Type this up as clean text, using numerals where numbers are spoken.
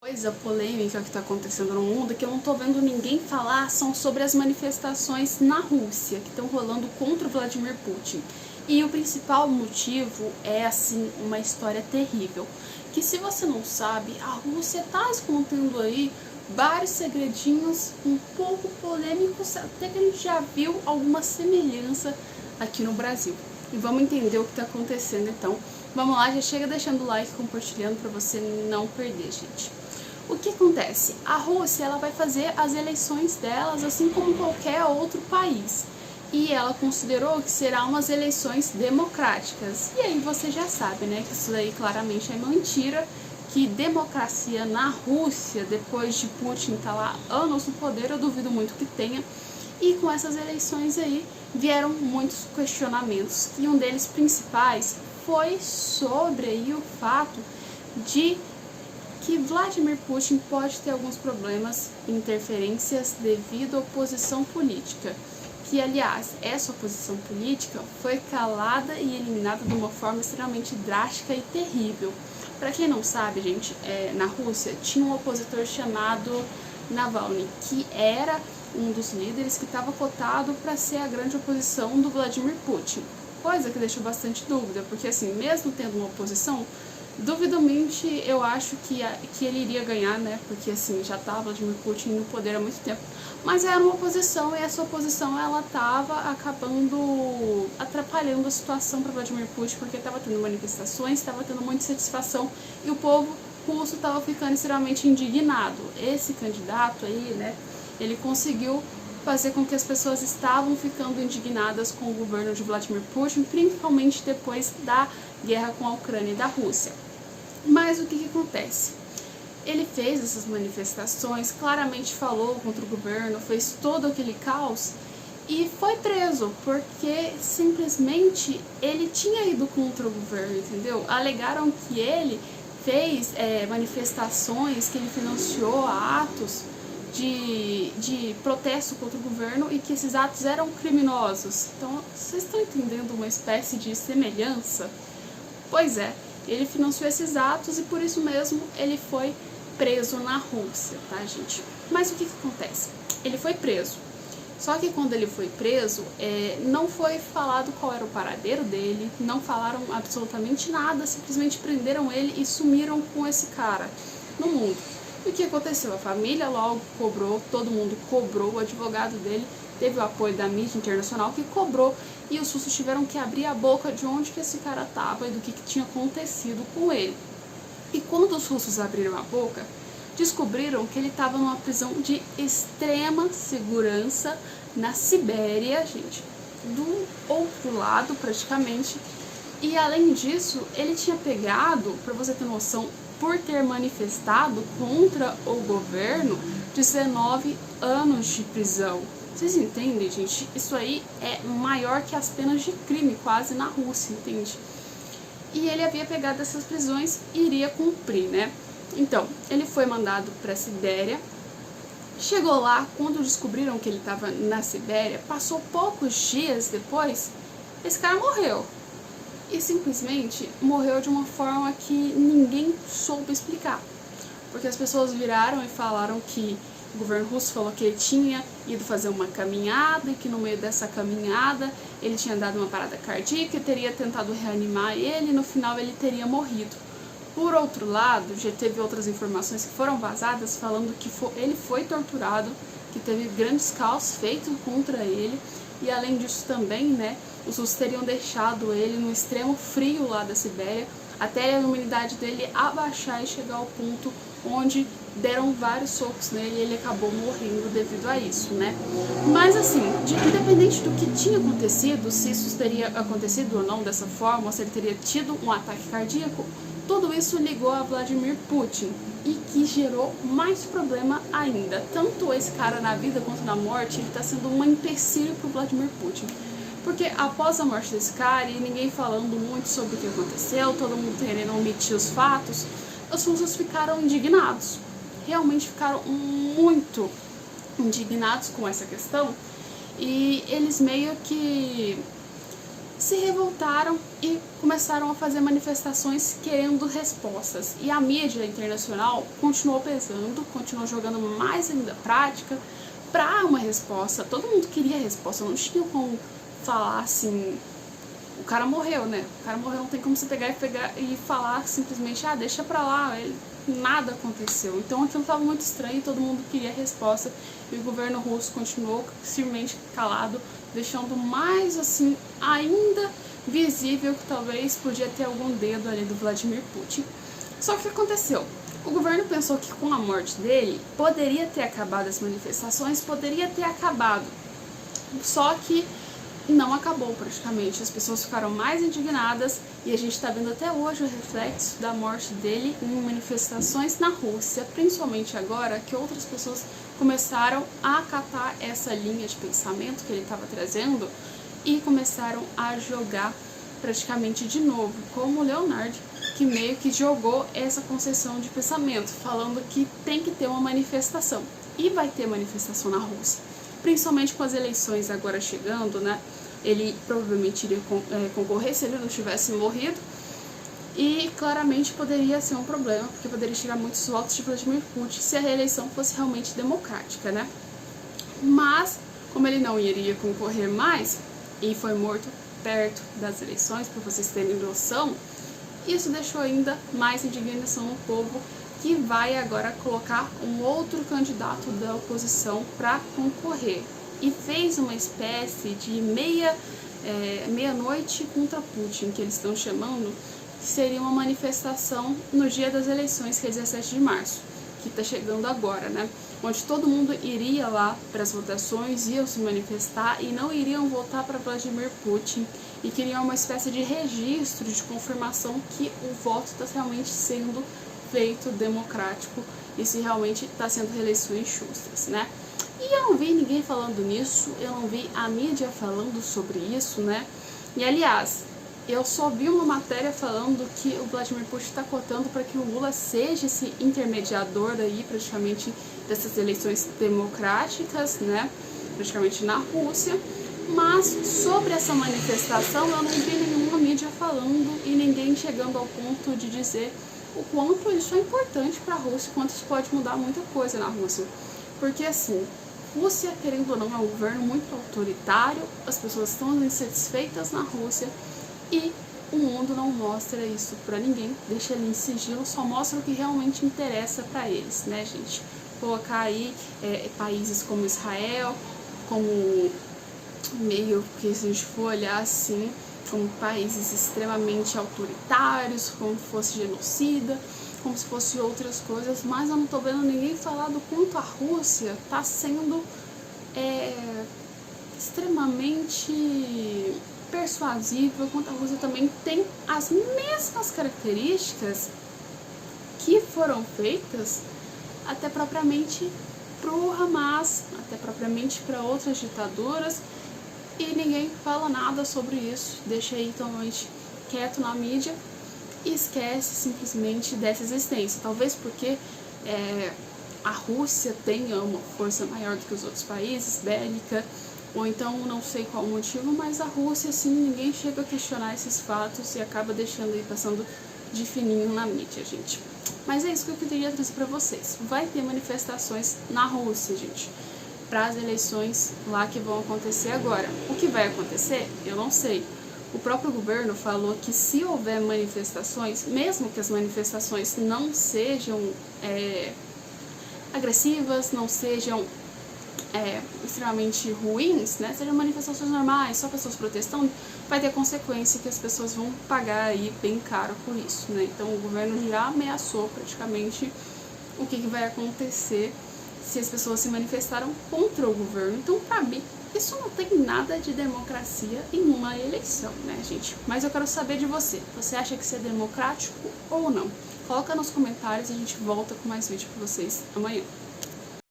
Coisa polêmica que está acontecendo no mundo que eu não tô vendo ninguém falar são sobre as manifestações na Rússia que estão rolando contra o Vladimir Putin. E o principal motivo é, assim, uma história terrível. Que se você não sabe, a Rússia está escondendo aí vários segredinhos um pouco polêmicos, até que a gente já viu alguma semelhança aqui no Brasil. E vamos entender o que está acontecendo então. Vamos lá, já chega deixando o like, compartilhando para você não perder, gente. O que acontece? A Rússia ela vai fazer as eleições delas assim como qualquer outro país. E ela considerou que serão umas eleições democráticas. E aí você já sabe, né, que isso daí claramente é mentira, que democracia na Rússia, depois de Putin estar lá anos no poder, eu duvido muito que tenha. E com essas eleições aí vieram muitos questionamentos. E um deles principais foi sobre aí o fato de que Vladimir Putin pode ter alguns problemas e interferências devido à oposição política, que aliás, essa oposição política foi calada e eliminada de uma forma extremamente drástica e terrível. Para quem não sabe, gente, na Rússia tinha um opositor chamado Navalny, que era um dos líderes que estava cotado para ser a grande oposição do Vladimir Putin, coisa que deixou bastante dúvida, porque assim, mesmo tendo uma oposição, duvidamente eu acho que ele iria ganhar, né? Porque assim, já estava Vladimir Putin no poder há muito tempo. Mas era uma oposição e essa oposição ela estava acabando atrapalhando a situação para Vladimir Putin, porque estava tendo manifestações, estava tendo muita insatisfação e o povo russo estava ficando extremamente indignado. Esse candidato aí, né? Ele conseguiu fazer com que as pessoas estavam ficando indignadas com o governo de Vladimir Putin, principalmente depois da guerra com a Ucrânia e da Rússia. Mas o que acontece? Ele fez essas manifestações, claramente falou contra o governo, fez todo aquele caos e foi preso, porque simplesmente ele tinha ido contra o governo, entendeu? Alegaram que ele fez manifestações, que ele financiou atos de protesto contra o governo e que esses atos eram criminosos. Então, vocês estão entendendo uma espécie de semelhança? Pois é, ele financiou esses atos e por isso mesmo ele foi preso na Rússia, tá, gente? Mas o que acontece? Ele foi preso. Só que quando ele foi preso, não foi falado qual era o paradeiro dele, não falaram absolutamente nada, simplesmente prenderam ele e sumiram com esse cara no mundo. E o que aconteceu? A família logo cobrou, todo mundo cobrou, o advogado dele teve o apoio da mídia internacional que cobrou e os russos tiveram que abrir a boca de onde que esse cara estava e do que tinha acontecido com ele. E quando os russos abriram a boca, descobriram que ele estava numa prisão de extrema segurança na Sibéria, gente, do outro lado praticamente. E além disso, ele tinha pegado, para você ter noção, por ter manifestado contra o governo, 19 anos de prisão. Vocês entendem, gente? Isso aí é maior que as penas de crime quase na Rússia, entende? E ele havia pegado essas prisões e iria cumprir, né? Então, ele foi mandado para a Sibéria. Chegou lá, quando descobriram que ele estava na Sibéria, passou poucos dias depois, esse cara morreu. E simplesmente morreu de uma forma que ninguém soube explicar. Porque as pessoas viraram e falaram que o governo russo falou que ele tinha ido fazer uma caminhada e que no meio dessa caminhada ele tinha dado uma parada cardíaca e teria tentado reanimar ele e no final ele teria morrido. Por outro lado, já teve outras informações que foram vazadas falando que ele foi torturado, que teve grandes caos feitos contra ele e além disso também, né, os russos teriam deixado ele no extremo frio lá da Sibéria até a imunidade dele abaixar e chegar ao ponto onde deram vários socos nele e ele acabou morrendo devido a isso, né? Mas assim, independente do que tinha acontecido, se isso teria acontecido ou não dessa forma, ou se ele teria tido um ataque cardíaco, tudo isso ligou a Vladimir Putin e que gerou mais problema ainda. Tanto esse cara na vida quanto na morte, ele está sendo um empecilho para o Vladimir Putin. Porque após a morte desse cara, e ninguém falando muito sobre o que aconteceu, todo mundo querendo omitir os fatos, os russos ficaram indignados. Realmente ficaram muito indignados com essa questão. E eles meio que se revoltaram e começaram a fazer manifestações querendo respostas. E a mídia internacional continuou pesando, continuou jogando mais ainda prática para uma resposta. Todo mundo queria resposta, não tinha como falar assim, o cara morreu, né? O cara morreu, não tem como você pegar e falar simplesmente, ah, deixa pra lá, nada aconteceu. Então aquilo estava muito estranho e todo mundo queria resposta, e o governo russo continuou firmemente calado, deixando mais assim, ainda visível que talvez podia ter algum dedo ali do Vladimir Putin. Só que o que aconteceu? O governo pensou que com a morte dele poderia ter acabado as manifestações, poderia ter acabado. Só que não acabou praticamente, as pessoas ficaram mais indignadas e a gente está vendo até hoje o reflexo da morte dele em manifestações na Rússia, principalmente agora que outras pessoas começaram a acatar essa linha de pensamento que ele estava trazendo e começaram a jogar praticamente de novo, como o Leonardo, que meio que jogou essa concessão de pensamento, falando que tem que ter uma manifestação, e vai ter manifestação na Rússia, principalmente com as eleições agora chegando, né? Ele provavelmente iria concorrer se ele não tivesse morrido, e claramente poderia ser um problema, porque poderia tirar muitos votos de Vladimir Putin se a reeleição fosse realmente democrática, né? Mas, como ele não iria concorrer mais, e foi morto perto das eleições, para vocês terem noção, isso deixou ainda mais indignação no povo, que vai agora colocar um outro candidato da oposição para concorrer. E fez uma espécie de meia-noite contra Putin, que eles estão chamando, que seria uma manifestação no dia das eleições, que é 17 de março, que está chegando agora, né? Onde todo mundo iria lá para as votações, iam se manifestar e não iriam votar para Vladimir Putin, e queriam uma espécie de registro, de confirmação que o voto está realmente sendo feito democrático e se realmente está sendo reeleições justas, né? E eu não vi ninguém falando nisso, eu não vi a mídia falando sobre isso, né? E aliás, eu só vi uma matéria falando que o Vladimir Putin está cotando para que o Lula seja esse intermediador aí, praticamente, dessas eleições democráticas, né? Praticamente na Rússia. Mas sobre essa manifestação eu não vi nenhuma mídia falando e ninguém chegando ao ponto de dizer o quanto isso é importante para a Rússia, quanto isso pode mudar muita coisa na Rússia. Porque assim, Rússia, querendo ou não, é um governo muito autoritário, as pessoas estão insatisfeitas na Rússia e o mundo não mostra isso para ninguém, deixa ele em sigilo, só mostra o que realmente interessa para eles, né, gente? Colocar aí países como Israel, como meio que, se a gente for olhar assim, como países extremamente autoritários, como se fosse genocida, como se fosse outras coisas, mas eu não tô vendo ninguém falar do quanto a Rússia tá sendo extremamente persuasiva, quanto a Rússia também tem as mesmas características que foram feitas até propriamente pro Hamas, até propriamente para outras ditaduras, e ninguém fala nada sobre isso, deixa aí totalmente quieto na mídia e esquece simplesmente dessa existência. Talvez porque a Rússia tenha uma força maior do que os outros países, bélica, ou então não sei qual o motivo, mas a Rússia, assim, ninguém chega a questionar esses fatos e acaba deixando aí, passando de fininho na mídia, gente. Mas é isso que eu queria trazer pra vocês. Vai ter manifestações na Rússia, gente, para as eleições lá que vão acontecer agora. O que vai acontecer, eu não sei. O próprio governo falou que se houver manifestações, mesmo que as manifestações não sejam agressivas, não sejam extremamente ruins, né, sejam manifestações normais, só pessoas protestando, vai ter consequência que as pessoas vão pagar aí bem caro por isso, né? Então o governo já ameaçou praticamente o que vai acontecer se as pessoas se manifestaram contra o governo. Então, pra mim, isso não tem nada de democracia em uma eleição, né, gente? Mas eu quero saber de você. Você acha que isso é democrático ou não? Coloca nos comentários e a gente volta com mais vídeo pra vocês amanhã.